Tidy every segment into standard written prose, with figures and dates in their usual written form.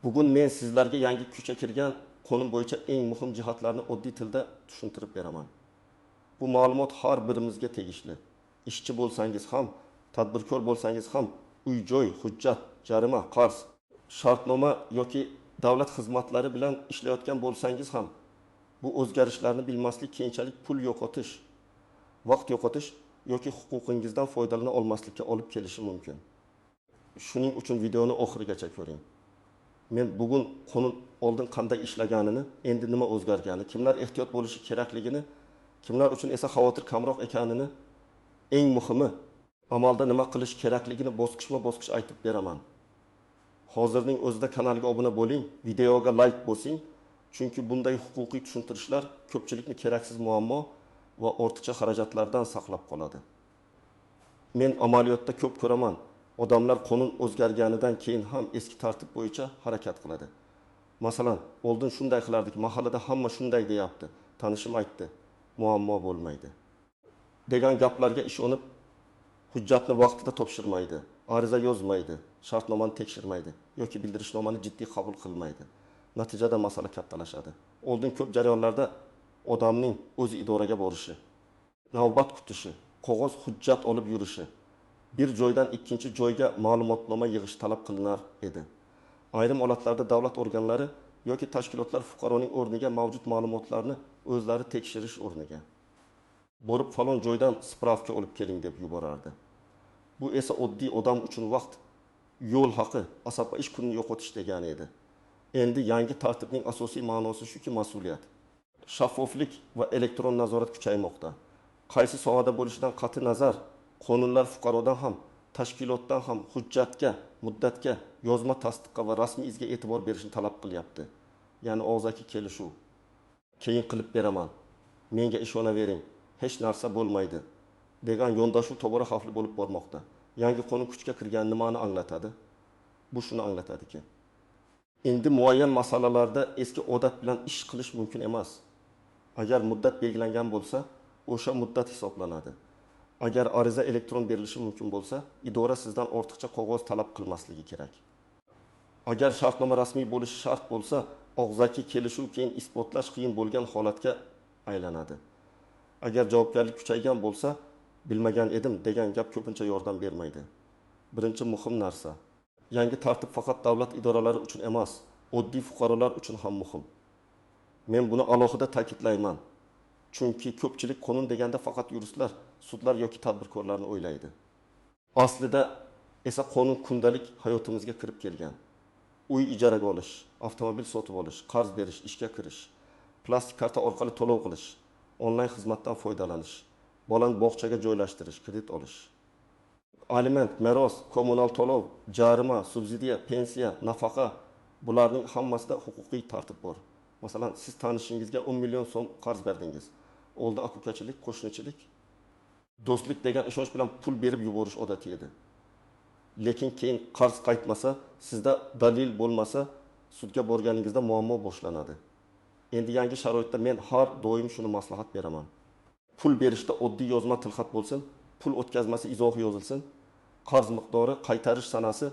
Bugun men sizlarga yangi kuchga kirgan qonun bo'yicha eng muhim jihatlarni oddiy tilda tushuntirib beraman. Bu ma'lumot har birimizga tegishli. Ishchi bo'lsangiz ham, tadbirkor bo'lsangiz ham, uy-joy, hujjat, jarima, qarz, shartnoma yoki davlat xizmatlari bilan ishlayotgan bo'lsangiz ham, bu o'zgarishlarni bilmaslik keyinchalik pul yo'qotish, vaqt yo'qotish yoki huquqingizdan foydalana olmaslikka olib kelishi mumkin. Shuning uchun videoni oxirigacha ko'ring. Men bugun qonun oldin qanday ishlaganini, endi nima o'zgargani, kimlar ehtiyot bo'lishi kerakligini, kimlar uchun esa xavotir kamroq ekanini, eng muhimi amalda nima qilish kerakligini bosqichma-bosqich aytib beraman. Hozirning o'zida kanalga obuna bo'ling, videoga like bosing, chunki bunday huquqiy tushuntirishlar ko'pchilikni keraksiz muammo va ortiqcha xarajatlardan saqlab qoladi. Men amaliyotda ko'p ko'raman. Odamlar qonun o'zgarganidan keyin ham eski tartib bo'yicha harakat qiladi. Masalan, oldin shunday qilardik, mahallada hamma shunday deyapti, tanishim aytdi, muammo bo'lmaydi degan gaplarga ishonib, hujjatni vaqtida topshirmaydi, ariza yozmaydi, shartnomani tekshirmaydi yoki bildirishnomani jiddiy qabul qilmaydi. Natijada masala kattalashadi. Oldin ko'p jarayonlarda odamning o'zi idoraga borishi, navbat kutishi, qog'oz hujjat olib yurishi, bir joydan ikkinchi joyga ma'lumotnoma yig'ish talab qilinar edi. Ayrim holatlarda davlat organlari yoki tashkilotlar fuqaroning o'rniga mavjud ma'lumotlarni o'zlari tekshirish o'rniga borib falon joydan spravka olib keling deb yuborardi. Bu esa oddiy odam uchun vaqt, yo'l haqi, asabqa ish kunini yo'qotish degani edi. Endi yangi tartibning asosiy ma'nosi shuki, mas'uliyat, shaffoflik va elektron nazorat kuchaymoqda. Qaysi sohada bo'lishidan qat'iy nazar, qonunlar fuqarodan ham, tashkilotdan ham hujjatga, muddatga, yozma tasdiqqa va rasmiy izga e'tibor berishni talab qilyapti. Ya'ni og'zaki kelishuv. Keyin qilib beraman, menga ishonavering, hech narsa bo'lmaydi degan yondashuv tobora xavfli bo'lib bormoqda. Yangi qonun kuchga kirgan nimani anglatadi? Bu shuni anglatadiki, endi muayyan masalalarda eski odat bilan ish qilish mumkin emas. Agar muddat belgilangan bo'lsa, o'sha muddat hisoblanadi. Agar ariza elektron berilishi mumkin bo'lsa, idora sizdan ortiqcha qog'oz talab qilmasligi kerak. Agar shartnoma rasmiy bo'lishi shart bo'lsa, og'zaki kelishuv keyin isbotlash qiyin bo'lgan holatga aylanadi. Agar javobgarlik kuchaygan bo'lsa, bilmagan edim degan gap ko'pincha yordam bermaydi. Birinchi muhim narsa, yangi tartib faqat davlat idoralari uchun emas, oddiy fuqarolar uchun ham muhim. Men buni alohida ta'kidlayman. Chunki ko'pchilik qonun deganda faqat yuristlar, sudlar yoki tadbirkorlarni o'ylaydi. Aslida esa qonun kundalik hayotimizga kirib kelgan. Uy ijaraga olish, avtomobil sotib olish, qarz berish, ishga kirish, plastik karta orqali to'lov qilish, onlayn xizmatdan foydalanish, bolani bog'chaga joylashtirish, kredit olish, aliment, meros, kommunal to'lov, jarima, subsidiya, pensiya, nafaqa, bularning hammasida huquqiy tartib bor. Masalan, siz tanishingizga 10 million so'm qarz berdingiz. Oldin aka-ukachilik, qo'shnichilik, do'stlik degan ishonch bilan pul berib yuborish odati edi. Lekin keyin qarz qaytmasa, sizda dalil bo'lmasa, sudga borganingizda muammo boshlanadi. Endi yangi sharoitda men har doim shuni maslahat beraman. Pul berishda oddiy yozma tilxat bo'lsin, pul o'tkazmasi izohi yozilsin, qarz miqdori, qaytarish sanasi,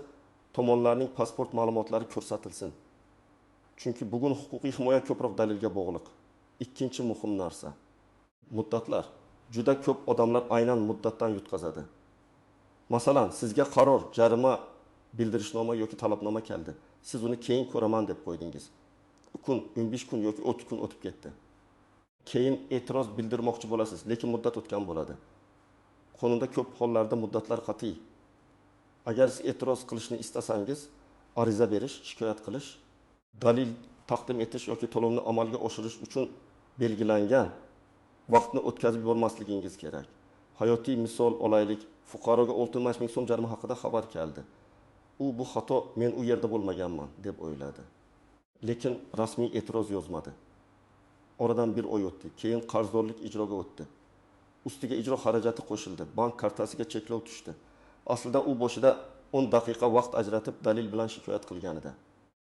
tomonlarning pasport ma'lumotlari ko'rsatilsin. Chunki bugun huquqiy himoya ko'proq dalilga bog'liq. Ikkinchi muhim narsa, muddatlar. Juda ko'p odamlar aynan muddatdan yutqazadi. Masalan, sizga qaror, jarima, bildirishnoma yoki talabnoma keldi. Siz uni keyin ko'raman deb qo'ydingiz. 2 kun, 15 kun yoki 30 kun o'tib ketdi. Keyin e'tiroz bildirmoqchi bo'lasiz, lekin muddat o'tgan bo'ladi. Qonunda ko'p hollarda muddatlar qat'iy. Agar siz e'tiroz qilishni istasangiz, ariza berish, shikoyat qilish, dalil taqdim etish yoki to'lovni amalga oshirish uchun belgilangan vaqtni o'tkazib yubormasligingiz kerak. Hayotiy misol olaylik, fuqaroga 15 ming so'm jarima haqida xabar keldi. Bu xato, men u yerda bo'lmaganman deb o'yladi. Lekin rasmiy e'tiroz yozmadi. Oradan bir oy o'tdi, keyin qarzdorlik ijroga o'tdi. Ustiga ijro xarajati qo'shildi, bank kartasiga cheklov tushdi. Aslida u boshida 10 daqiqa vaqt ajratib dalil bilan shikoyat qilganida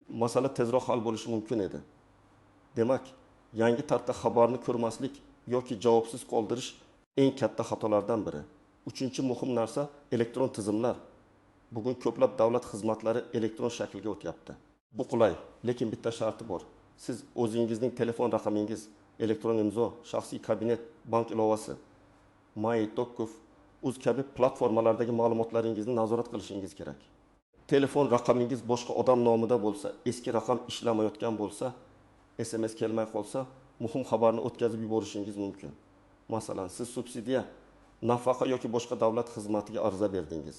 masala tezroq hal bo'lishi mumkin edi. Demak, yangi tartibda xabarni ko'rmaslik yoki javobsiz qoldirish eng katta xatolardan biri. Uchinchi muhim narsa elektron tizimlar. Bugun ko'plab davlat xizmatlari elektron shaklga o'tyapti. Bu qulay, lekin bitta sharti bor. Siz o'zingizning telefon raqamingiz, elektron imzo, shaxsiy kabinet, bank ilovasi, May, Dokuf, Uz kabi platformalardagi ma'lumotlaringizni nazorat qilishingiz kerak. Telefon raqamingiz boshqa odam nomida bo'lsa, eski raqam ishlamayotgan bo'lsa, SMS kelmay qolsa, muhim xabarni o'tkazib yuborishingiz mumkin. Masalan, siz subsidiya, nafaqa yoki boshqa davlat xizmatiga ariza berdingiz.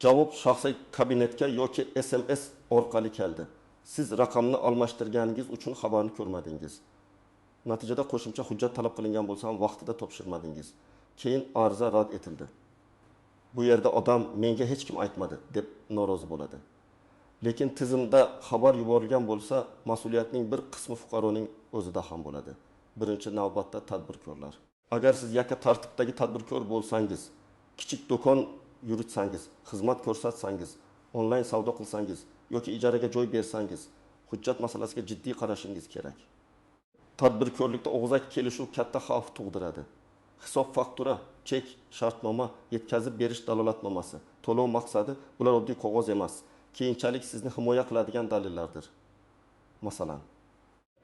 Javob shaxsiy kabinetga yoki SMS orqali keldi. Siz raqamni almashtirganingiz uchun xabarni ko'rmadingiz. Natijada qo'shimcha hujjat talab qilingan bo'lsa ham vaqtida topshirmadingiz. Keyin ariza rad etildi. Bu yerda odam menga hech kim aytmadi deb norozi bo'ladi. Lekin tizimda xabar yuborilgan bo'lsa, mas'uliyatning bir qismi fuqaroning o'zida ham bo'ladi. Birinchi navbatda tadbirkorlar. Agar siz yakka tartibdagi tadbirkor bo'lsangiz, kichik do'kon yuritsangiz, xizmat ko'rsatsangiz, onlayn savdo qilsangiz yoki ijaraga joy bersangiz, hujjat masalasiga jiddiy qarashingiz kerak. Tadbirkorlikda og'zaki kelishuv katta xavf tug'diradi. Hisob faktura, chek, shartnoma, yetkazib berish dalolatnomasi, to'lov maqsadi bular oddiy qog'oz emas. Keyinchalik sizni himoya qiladigan dalillardir. Masalan,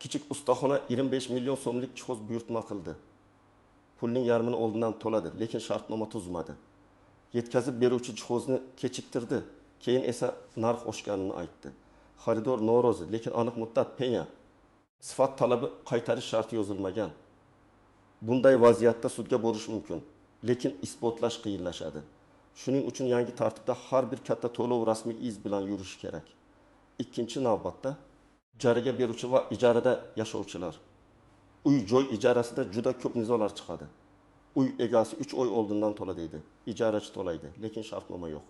kichik ustaxona 25 million so'mlik jihoz buyurtma qildi. Pulning yarmini oldindan to'ladi, lekin shartnoma tuzmadi. Yetkazib beruvchi jihozni kechiktirdi, keyin esa narx oshganini aytdi. Xaridor norozi, lekin aniq muddat penya. Sifat talabi qaytarish sharti yozilmagan. Bunday vaziyatda sudga borish mumkin, lekin isbotlash qiyinlashadi. Shuning uchun yangi tartibda har bir katta to'lov rasmiy iz bilan yurishi kerak. Ikkinchi navbatda ijaraga beruvchi va ijarada yashovchilar. Uy-joy ijarasida juda ko'p nizolar chiqadi. Uy egasi 3 oy oldindan to'laydi, ijarachi to'laydi, lekin shartnoma yo'q.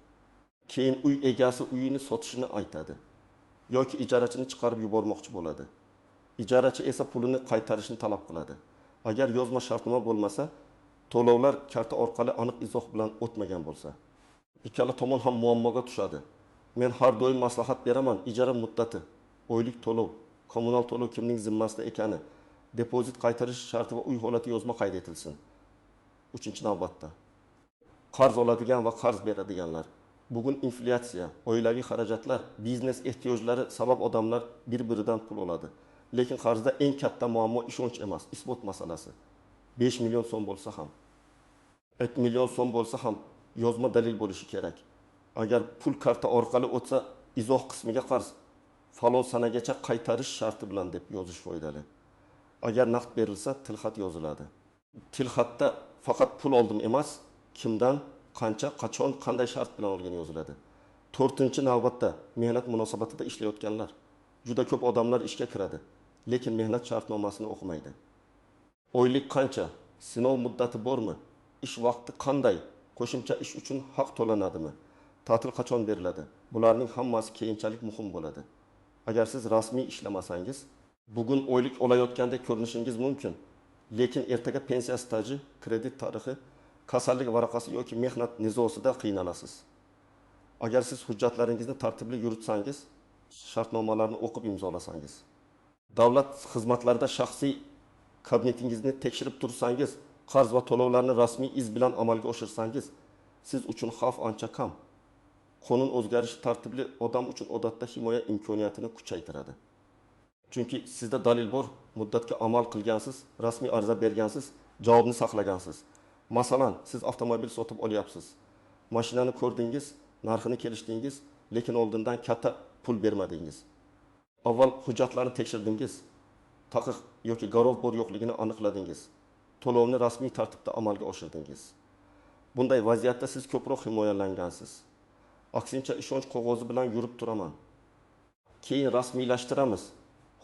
Keyin uy egasi uyini sotishini aytadi yoki ijarachini chiqarib yubormoqchi bo'ladi. Ijarachi esa pulini qaytarishni talab qiladi. Agar yozma shartnoma bo'lmasa, to'lovlar karta orqali aniq izoh bilan o'tmagan bo'lsa, ikkala tomon ham muammoga tushadi. Men har doim maslahat beraman, ijara muddati, oylik to'lov, kommunal to'lov kimning zimmasida ekani, depozit qaytarish sharti va uy holati yozma qayd etilsin. 3-navbatda qarz oladigan va qarz beradiganlar. Bugun inflyatsiya, oilaviy xarajatlar, biznes ehtiyojlari sabab odamlar bir-biridan pul oladi. Lekin qarzda eng katta muammo ishonch emas, isbot masalasi. 5 million so'm bo'lsa ham, 1 million so'm bo'lsa ham yozma dalil bo'lishi kerak. Agar pul karta orqali o'tsa, izoh qismiga qarz falon sanagacha qaytarish sharti bilan deb yozish foydali. Agar naqd berilsa, tilxat yoziladi. Tilxatda faqat pul oldim emas, kimdan, qancha, qachon, qanday shart bilan olgani yoziladi. 4-navbatda mehnat munosabatida ishlayotganlar. Juda ko'p odamlar ishga kiradi, lekin mehnat shartnomasini o'qimaydi. Oylik qancha, sinov muddati bormi, ish vaqti qanday, qo'shimcha ish uchun haq to'lanadimi, ta'til qachon beriladi? Bularning hammasi keyinchalik muhim bo'ladi. Agar siz rasmiy ishlamasangiz, bugun oylik olayotgandek ko'rinishingiz mumkin, lekin ertaga pensiya staji, kredit tarixi, kasallik varaqasi yoki mehnat nizosida qiynalasiz. Agar siz hujjatlaringizni tartibli yuritsangiz, shartnomalarni o'qib imzolasangiz, davlat xizmatlarida shaxsiy kabinetingizni tekshirib tursangiz, qarz va to'lovlarni rasmiy iz bilan amalga oshirsangiz, siz uchun xavf ancha kam. Qonun o'zgarishi tartibli odam uchun odatda himoya imkoniyatini kuchaytiradi. Chunki sizda dalil bor, muddatga amal qilgansiz, rasmiy ariza bergansiz, javobni saqlagansiz. Masalan, siz avtomobil sotib olyapsiz. Mashinani ko'rdingiz, narxini kelishdingiz, lekin oldindan katta pul bermadingiz. Avval hujjatlarni tekshirdingiz, taqiq yoki garov bor yo'qligini aniqladingiz. To'lovni rasmiy tartibda amalga oshirdingiz. Bunday vaziyatda siz ko'proq himoyalangansiz. Aksincha ishonch qog'ozi bilan yurib turaman. Keyin rasmiylashtiramiz.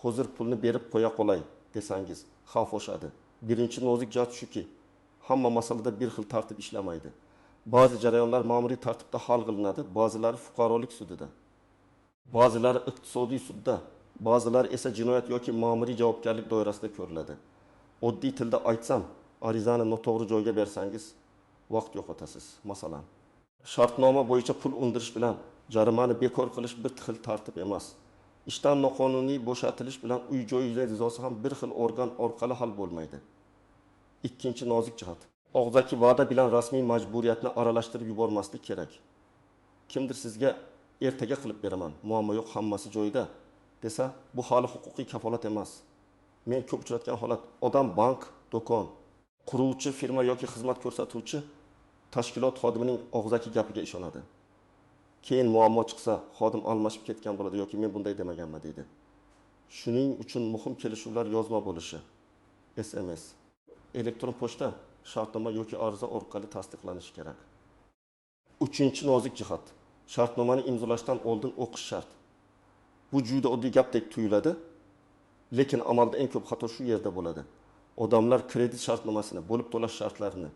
Hozir pulni berib qo'ya qolay desangiz, xavf oshadi. Birinchi nozik jihat shuki, hamma masalada bir xil tartib ishlamaydi. Ba'zi jarayonlar ma'muriy tartibda hal qilinadi, ba'zilari fuqarolik sudida. Ba'zilari iqtisodiy sudda, ba'zilari esa jinoyat yoki ma'muriy javobgarlik doirasida ko'riladi. Oddiy tilda aytsam, arizani noto'g'ri joyga bersangiz, vaqt yo'qotasiz. Masalan, shartnoma bo'yicha pul undirish bilan jarimani bekor qilish bir xil tartib emas. Ishdan noqonuniy bo'shatilish bilan uy-joy nizosi ham bir xil organ orqali hal bo'lmaydi. Ikkinchi nozik jihat. Og'zaki va'da bilan rasmiy majburiyatni aralashtirib yubormaslik kerak. Kimdir sizga ertaga qilib beraman, muammo yo'q, hammasi joyida desa, bu hali huquqiy kafolat emas. Men ko'p uchratgan holat, odam bank, do'kon, quruvchi firma yoki xizmat ko'rsatuvchi tashkilot xodimining og'zaki gapiga ishonadi. Keyin muammo chiqsa, xodim almashib ketgan bo'ladi yoki men bunday demaganman deydi. Shuning uchun muhim kelishuvlar yozma bo'lishi. SMS, elektron pochta, shartnoma yoki ariza orqali tasdiqlanishi kerak. Uchinchi nozik jihat, shartnomani imzolashdan oldin o'qish shart. Bu juda oddiy gapdek tuyuladi, lekin amalda eng ko'p xato shu yerda bo'ladi. Odamlar kredit shartnomasini, bo'lib to'lash shartlarini,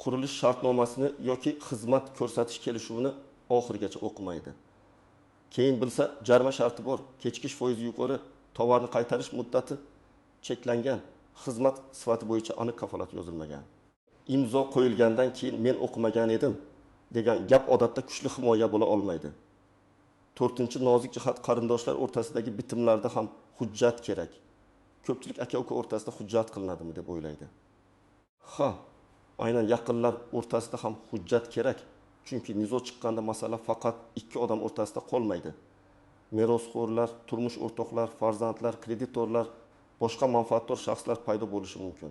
qurilish shartnomasini yoki xizmat ko'rsatish kelishuvini oxirigacha o'qimaydi. Keyin bilsa, jarima sharti bor, kechikish foizi yuqori, tovarni qaytarish muddati cheklangan, xizmat sifati bo'yicha aniq kafolat yozilmagan. Imzo qo'yilgandan keyin men o'qimagan edim degan gap odatda kuchli himoya bo'la olmaydi. To'rtinchi nozik jihat, qarindoshlar o'rtasidagi bitimlarda ham hujjat kerak. Ko'pchilik aka-uka o'rtasida hujjat qilinadimi deb o'ylaydi. Ha, aynan yaqinlar o'rtasida ham hujjat kerak. Chunki nizo chiqqanda masala faqat ikki odam o'rtasida qolmaydi. Merosxo'rlar, turmush o'rtoqlar, farzandlar, kreditorlar, boshqa manfaatdor shaxslar paydo bo'lishi mumkin.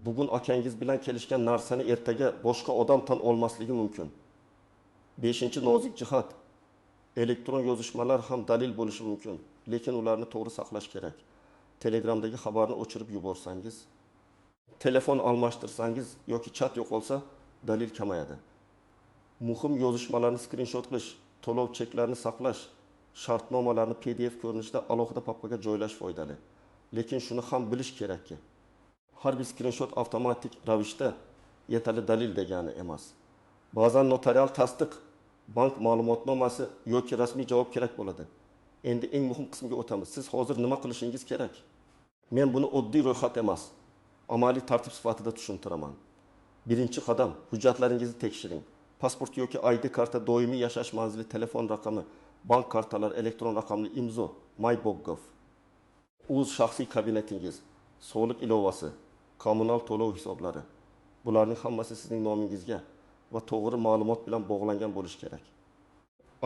Bugun akangiz bilan kelishgan narsani ertaga boshqa odam tan olmasligi mumkin. 5-nozik jihat, elektron yozishmalar ham dalil bo'lishi mumkin, lekin ularni to'g'ri saqlash kerak. Telegramdagi xabarni o'chirib yuborsangiz, telefon almashtirsangiz yoki chat yo'qolsa, dalil kamayadi. Muhim yozishmalarni skrinshot qilish, to'lov cheklarini saqlash, shartnomalarni PDF ko'rinishida alohida papkaga joylash foydali. Lekin shuni ham bilish kerakki, har bir skrinshot avtomatik ravishda yetarli dalil degani emas. Ba'zan notarial tasdiq, bank ma'lumotnomasi yoki rasmiy javob kerak bo'ladi. Endi eng muhim qismiga o'tamiz. Siz hozir nima qilishingiz kerak? Men buni oddiy ro'yxat emas, amaliy tartib sifatida tushuntiraman. Birinchi qadam, hujjatlaringizni tekshiring. Pasport yoki ID karta, doimiy yashash manzili, telefon raqami, bank kartalari, elektron raqamli imzo, MyBoggov. O'z shaxsiy kabinetingiz, soliq ilovasi, kommunal to'lov hisoblari. Bularning hammasi sizning nomingizga va to'g'ri ma'lumot bilan bog'langan bo'lishi kerak.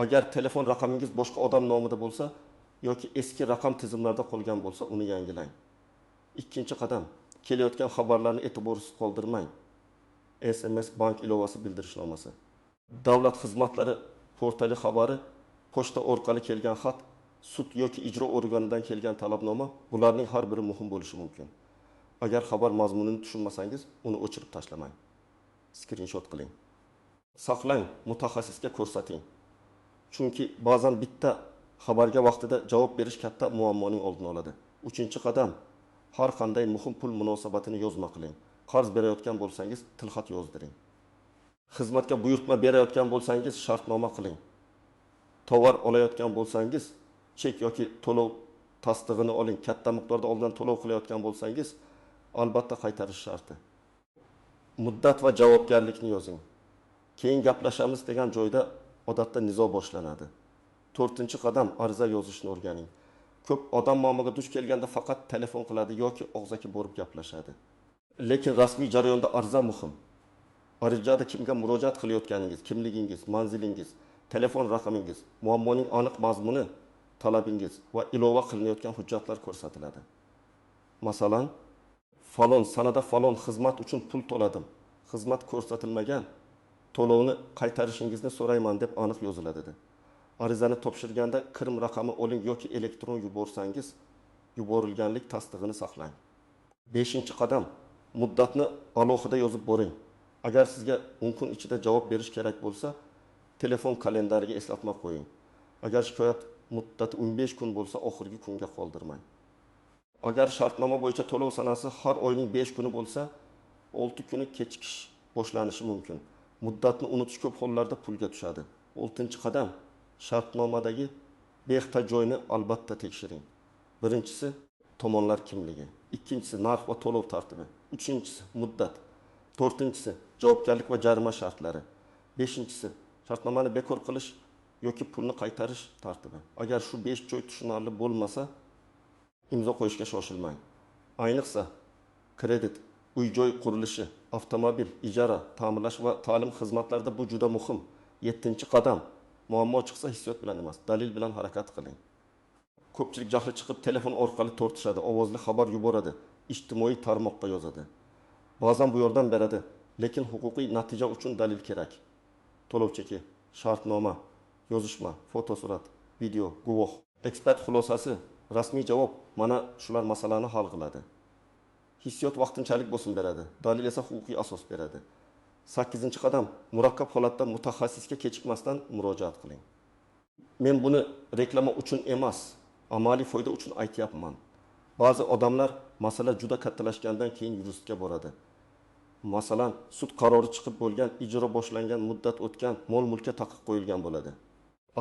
Agar telefon raqamingiz boshqa odam nomida bo'lsa yoki eski raqam tizimlarda qolgan bo'lsa, uni yangilang. Ikkinchi qadam, kelayotgan xabarlarni e'tiborsiz qoldirmang. SMS, bank ilovasi, bildirishnomasi. Davlat xizmatlari portali xabari, pochta orqali kelgan xat, sud yoki ijro organidan kelgan talabnoma, bularning har biri muhim bo'lishi mumkin. Agar xabar mazmunini tushunmasangiz, uni o'chirib tashlamang. Screenshot qiling. Saqlang, mutaxassisga ko'rsating. Chunki ba'zan bitta xabarga vaqtida javob berish katta muammoning oldini oladi. Uchinchi qadam, har qanday muhim pul munosabatini yozma qiling. Qarz berayotgan bo'lsangiz, tilxat yozdiring. Xizmatga buyurtma berayotgan bo'lsangiz, shartnoma qiling. Tovar olayotgan bo'lsangiz, chek yoki to'lov tasdig'ini oling. Katta miqdorda oldin to'lov qilayotgan bo'lsangiz, albatta qaytarish sharti. Muddat va javobgarlikni yozing. Keyin gaplashamiz degan joyda odatda nizo boshlanadi. To'rtinchi qadam, ariza yozishni o'rganing. Ko'p odam muammoga duch kelganda faqat telefon qiladi yoki og'zaki borib gaplashadi. Lekin rasmiy jarayonda ariza muhim. Arizada kimga murojaat qilayotganingiz, kimligingiz, manzilingiz, telefon raqamingiz, muammoning aniq mazmuni, talabingiz va ilova qilinayotgan hujjatlar ko'rsatiladi. Masalan, falon sanada falon xizmat uchun pul to'ladim. Xizmat ko'rsatilmagan, to'lovni qaytarishingizni so'rayman deb aniq yoziladi dedi. Arizani topshirganda kirim raqami oling yoki elektron yuborsangiz, yuborilganlik tasdig'ini saqlang. 5-qadam, muddatni alohida yozib boring. Agar sizga 10 kun ichida javob berish kerak bo'lsa, telefon kalendariga eslatma qo'ying. Agar shikoyat muddati 15 kun bo'lsa, oxirgi kunga qoldirmang. Agar shartnoma bo'yicha to'lov sanasi har oyning 5 kuni bo'lsa, 6 kuni kechikish boshlanishi mumkin. Muddatni unutish ko'p hollarda pulga tushadi. 6-qadam, shartnomadagi bexta joyni albatta tekshiring. Birinchisi, tomonlar kimligi. Ikkinchisi, narx va to'lov tartibi. Uchinchisi, muddat. To'rtinchisi, javobgarlik va jarima shartlari. 5-si, shartnomani bekor qilish yoki pulni qaytarish tartibi. Agar shu 5 joy tushunarli bo'lmasa, imzo qo'yishga shoshilmang. Ayniqsa, kredit, uy-joy qurilishi, avtomobil, ijara, ta'mirlash va ta'lim xizmatlarida bu juda muhim. 7-qadam, muammo chiqsa hissiyot bilan emas, dalil bilan harakat qiling. Ko'pchilik jahli chiqib telefon orqali tortishadi, ovozli xabar yuboradi, ijtimoiy tarmoqqa yozadi. Ba'zan bu yordam beradi, lekin huquqiy natija uchun dalil kerak. To'lov cheki, shartnoma, yozishma, fotosurat, video, guvoh. Ekspert xulosasi, rasmiy javob mana shular masalani hal qiladi. Hissiyot vaqtinchalik bo'lsin beradi, dalil esa huquqiy asos beradi. 8-qadam, murakkab holatda mutaxassisga kechikmasdan murojaat qiling. Men buni reklama uchun emas, amaliy foyda uchun aytyapman. Ba'zi odamlar masala juda kattalashgandan keyin yuristga boradi. Masalan, sud qarori chiqib bo'lgan, ijro boshlangan, muddat o'tgan, mol-mulkka taqiq qo'yilgan bo'ladi.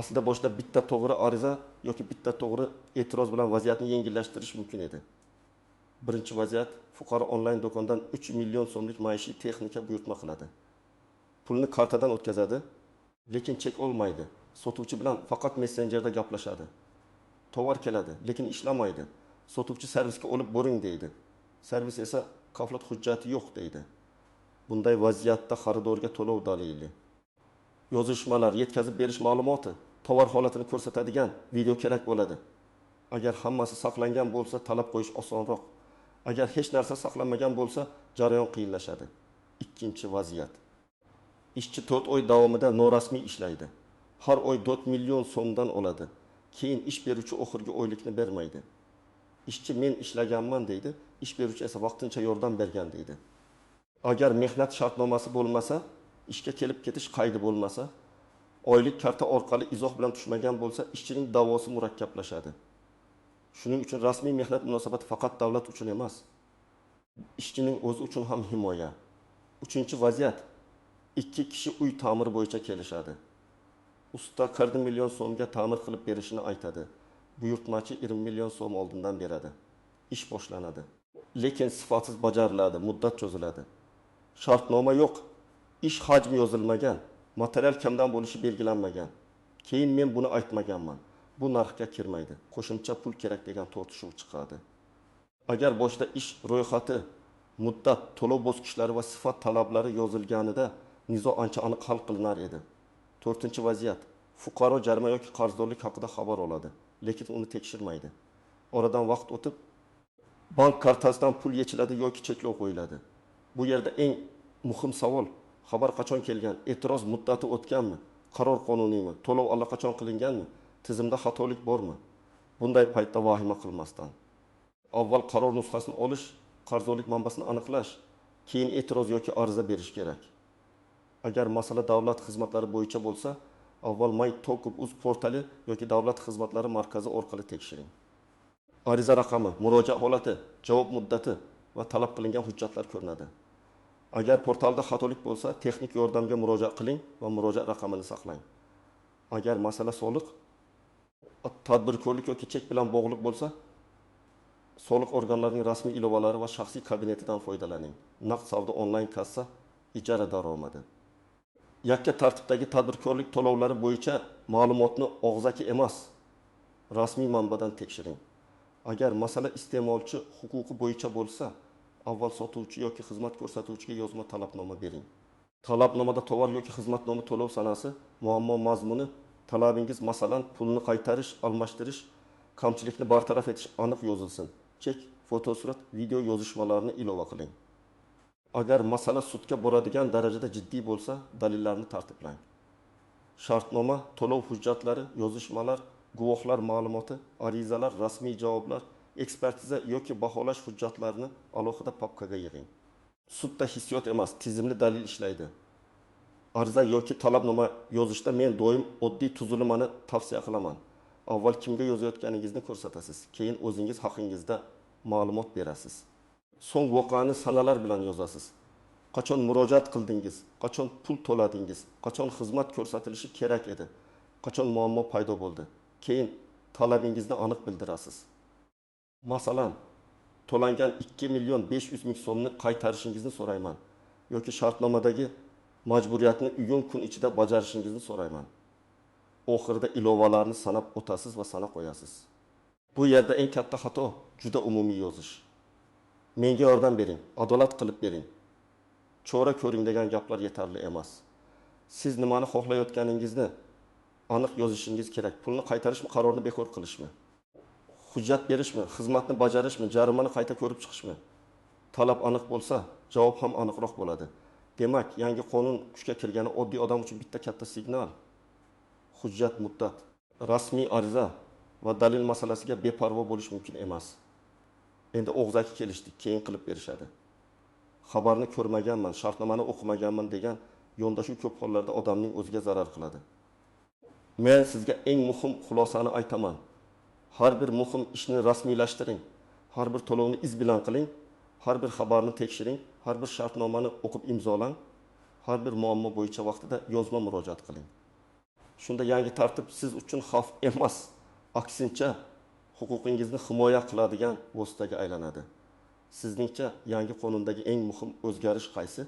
Aslida boshda bitta to'g'ri ariza yoki bitta to'g'ri e'tiroz bilan vaziyatni yengillashtirish mumkin edi. Birinchi vaziyat, fuqaro onlayn do'kondan 3 million so'mlik maishiy texnika buyurtma qiladi. Pulni kartadan o'tkazadi, lekin chek olmaydi. Sotuvchi bilan faqat messenjerda gaplashadi. Tovar keladi, lekin ishlamaydi. Sotuvchi servisga olib boring deydi. Servis esa kaflat hujjati yo'q deydi. Bunday vaziyatda xaridorga to'lov dalili, yozishmalar, yetkazib berish ma'lumoti, tovar holatini ko'rsatadigan video kerak bo'ladi. Agar hammasi saqlangan bo'lsa, talab qo'yish osonroq. Agar hech narsa saqlanmagan bo'lsa, jarayon qiyinlashadi. Ikkinchi vaziyat. Ishchi 4 oy davomida norasmiy ishlaydi. Har oy 4 million so'mdan oladi. Keyin ish beruvchi oxirgi oylikni bermaydi. Ishchi men ishlaganman deydi, ish beruvchi esa vaqtincha yordam bergan deydi. Agar mehnat shartnomasi bo'lmasa, ishga kelib ketish qaydi bo'lmasa, oylik karta orqali izoh bilan tushmagan bo'lsa, ishchining da'vosi murakkablashadi. Shuning uchun rasmiy mehnat munosabati faqat davlat uchun emas, ishchining o'zi uchun ham himoya. Uchinchi vaziyat, 2 kishi uy ta'miri bo'yicha kelishadi. Usta 40 million so'mga ta'mir qilib berishini aytadi. Buyurtmachi 20 million so'm oldindan beradi. Ish boshlanadi. Lekin sifatsiz bajariladi, muddat cho'ziladi. Shartnoma yo'q, ish hajmi yozilmagan, material kimdan bo'lishi belgilanmagan. Keyin men buni aytmaganman. Bu narxga kirmaydi. Qo'shimcha pul kerak degan tortishuv chiqadi. Agar boshda ish ro'yxati, muddat, to'lov bosqichlari va sifat talablari yozilganida nizo ancha aniq hal qilinar edi. 4-vaziyat. Fuqaro jarima yoki qarzdorlik haqida xabar oladi, lekin uni tekshirmaydi. Oradan vaqt o'tib, bank kartasidan pul yechiladi yoki cheklov qo'yiladi. Bu yerda eng muhim savol, xabar qachon kelgan, e'tiroz muddati o'tganmi, qaror qonuniymi, to'lov allaqachon qilinganmi, tizimda xatolik bormi? Bunday paytda vahima qilmasdan avval qaror nusxasini olish, qarzdorlik manbasini aniqlash, keyin e'tiroz yoki ariza berish kerak. Agar masala davlat xizmatlari bo'yicha bo'lsa, avval My.uz portali yoki davlat xizmatlari markazi orqali tekshiring. Ariza raqami, murojaat holati, javob muddati va talab qilingan hujjatlar ko'rinadi. Agar portalda xatolik bo'lsa, texnik yordamga murojaat qiling va murojaat raqamini saqlang. Agar masala soliq, tadbirkorlik yoki chek bilan bog'liq bo'lsa, soliq organlarining rasmiy ilovalari va shaxsiy kabinetidan foydalaning. Naqd savdo onlayn kassa, ijara daromadi. Yakka tartibdagi tadbirkorlik to'lovlari bo'yicha ma'lumotni og'zaki emas, rasmiy manbadan tekshiring. Agar masala iste'molchi huquqi bo'yicha bo'lsa, avval sotuvchi yoki xizmat ko'rsatuvchiga yozma talabnoma bering. Talabnomada tovar yoki xizmat nomi, to'lov sanasi, muammo mazmuni, talabingiz masalan pulni qaytarish, almashtirish, kamchilikni bartaraf etish aniq yozilsin. Chek, fotosurat, video yozishmalarini ilova qiling. Agar masala sudga boradigan darajada jiddiy bo'lsa, dalillarni tartiblang. Shartnoma, to'lov hujjatlari, yozishmalar, guvohlar ma'lumoti, arizalar, rasmiy javoblar, ekspertiza yoki baholash hujjatlarini alohida papkaga yig'ing. Sudda hissiyot emas, tizimli dalil ishlaydi. Ariza yoki talabnoma yozishda men doim oddiy tuzilmani tavsiya qilaman. Avval kimga yozayotganingizni ko'rsatasiz, keyin o'zingiz haqingizda ma'lumot berasiz. So'ng voqeani sanalar bilan yozasiz. Qachon murojaat qildingiz, qachon pul to'ladingiz, qachon xizmat ko'rsatilishi kerak edi, qachon muammo paydo bo'ldi. Keyin talabingizni aniq bildirasiz. Masalan, to'langan 2 million 500 ming so'mni qaytarishingizni so'rayman yoki shartnomadagi majburiyatni uyon kun ichida bajarishingizni so'rayman. Oxirida ilovalarni sanab o'tasiz va sana qo'yasiz. Bu yerda eng katta xato juda umumiy yozish. Menga yordam bering, adolat qilib bering. Cho'ra ko'ring degan gaplar yetarli emas. Siz nimani xohlayotganingizni aniq yozishingiz kerak. Pulni qaytarishmi, qarorni bekor qilishmi? Hujjat berishmi, xizmatni bajarishmi, jarimani qayta ko'rib chiqishmi? Talab aniq bo'lsa, javob ham aniqroq bo'ladi. Demak, yangi qonun kuchga kirgani oddiy odam uchun bitta katta signal. Hujjat muddat, rasmiy ariza va dalil masalasiga beparvo bo'lish mumkin emas. Endi og'zaki kelishdik, keyin qilib berishadi. Xabarni ko'rmaganman, shartnomani o'qimaganman degan yondashuv ko'p hollarda odamning o'ziga zarar qiladi. Men sizga eng muhim xulosani aytaman. Har bir muhim ishni rasmiylashtiring. Har bir to'lovni iz bilan qiling. Har bir xabarni tekshiring. Har bir shartnomani o'qib imzolang. Har bir muammo bo'yicha vaqtida yozma murojaat qiling. Shunda yangi tartib siz uchun xavf emas, aksincha huquqingizni himoya qiladigan vositaga aylanadi. Sizningcha yangi qonundagi eng muhim o'zgarish qaysi?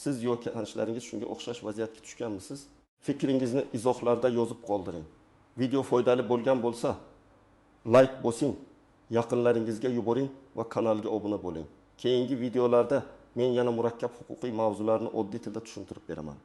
Siz yoki tanishlaringiz shunga o'xshash vaziyatga tushganmisiz? Fikringizni izohlarda yozib qoldiring. Video foydali bo'lgan bo'lsa, like bosing, yaqinlaringizga yuboring va kanalga obuna bo'ling. Keyingi videolarda men yana murakkab huquqiy mavzularni oddiy tilda tushuntirib beraman.